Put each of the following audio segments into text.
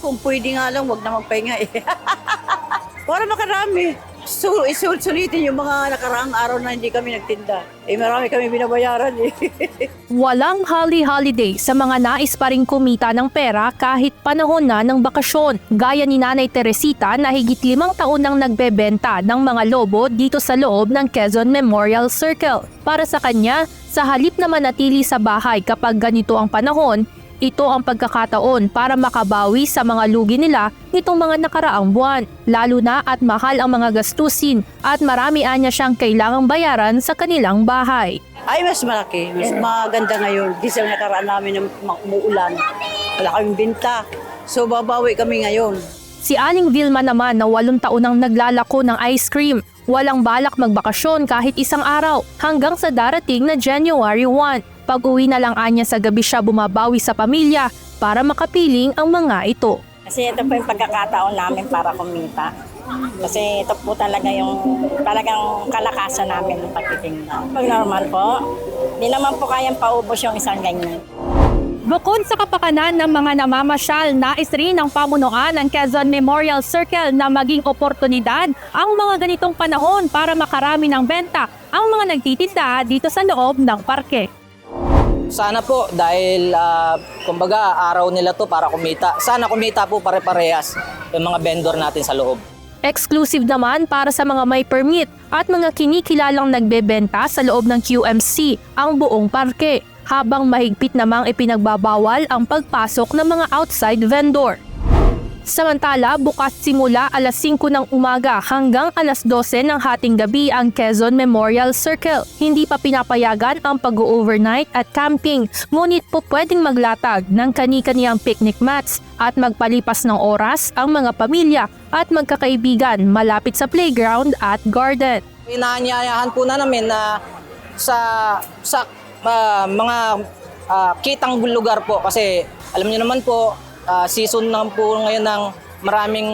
Kung pwede nga lang, wag na magpahinga eh. Para makarami. Sulitin yung mga nakaraang araw na hindi kami nagtinda. Marami kami binabayaran eh. Walang holiday sa mga nais pa ring kumita ng pera kahit panahon na ng bakasyon. Gaya ni Nanay Teresita na higit 5 taon nang nagbebenta ng mga lobo dito sa loob ng Quezon Memorial Circle. Para sa kanya, sa halip na manatili sa bahay kapag ganito ang panahon, ito ang pagkakataon para makabawi sa mga lugi nila nitong mga nakaraang buwan. Lalo na at mahal ang mga gastusin at marami anya siyang kailangang bayaran sa kanilang bahay. Ay, mas malaki. Mas maganda ngayon. Di sa nakaraan namin ng umuulan. Wala kaming binta. So, babawi kami ngayon. Si Aling Vilma naman na 8 taon nang naglalako ng ice cream. Walang balak magbakasyon kahit isang araw hanggang sa darating na January 1. Pag-uwi na lang anya sa gabi siya bumabawi sa pamilya para makapiling ang mga ito. Kasi ito po yung pagkakataon namin para kumita. Kasi ito po talaga yung talagang kalakasan namin ng pagtitinda. Pag normal po, di naman po kayang paubos yung isang ganyan. Bukod sa kapakanan ng mga namamasyal, nais rin ng pamunuan ng Quezon Memorial Circle na maging oportunidad ang mga ganitong panahon para makarami ng benta ang mga nagtitinda dito sa loob ng parke. Sana po dahil kumbaga araw nila to para kumita. Sana kumita po pare-parehas yung mga vendor natin sa loob. Exclusive naman para sa mga may permit at mga kinikilalang nagbebenta sa loob ng QMC ang buong parke, habang mahigpit namang ipinagbabawal ang pagpasok ng mga outside vendor. Samantala, bukas simula alas 5 ng umaga hanggang alas 12 ng hating gabi ang Quezon Memorial Circle. Hindi pa pinapayagan ang pag-overnight at camping, ngunit po pwedeng maglatag ng kani-kaniyang picnic mats at magpalipas ng oras ang mga pamilya at magkakaibigan malapit sa playground at garden. Inaanyayahan po na namin na sa mga kitang lugar po kasi alam niyo naman po, season na po ngayon ng maraming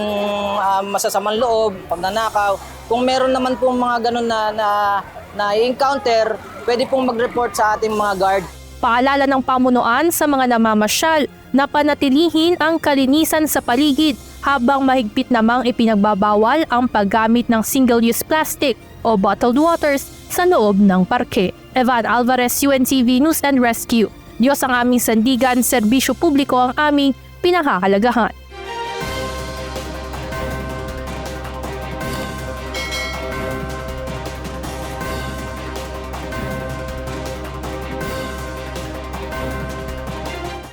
masasamang loob, pagnanakaw. Kung meron naman pong mga ganun na i-encounter, pwede pong mag-report sa ating mga guard. Paalala ng pamunuan sa mga namamasyal na panatilihin ang kalinisan sa paligid habang mahigpit namang ipinagbabawal ang paggamit ng single-use plastic o bottled waters sa loob ng parke. Evan Alvarez, UNTV News and Rescue. Diyos ang aming sandigan, serbisyo publiko ang aming pinahahalagahan.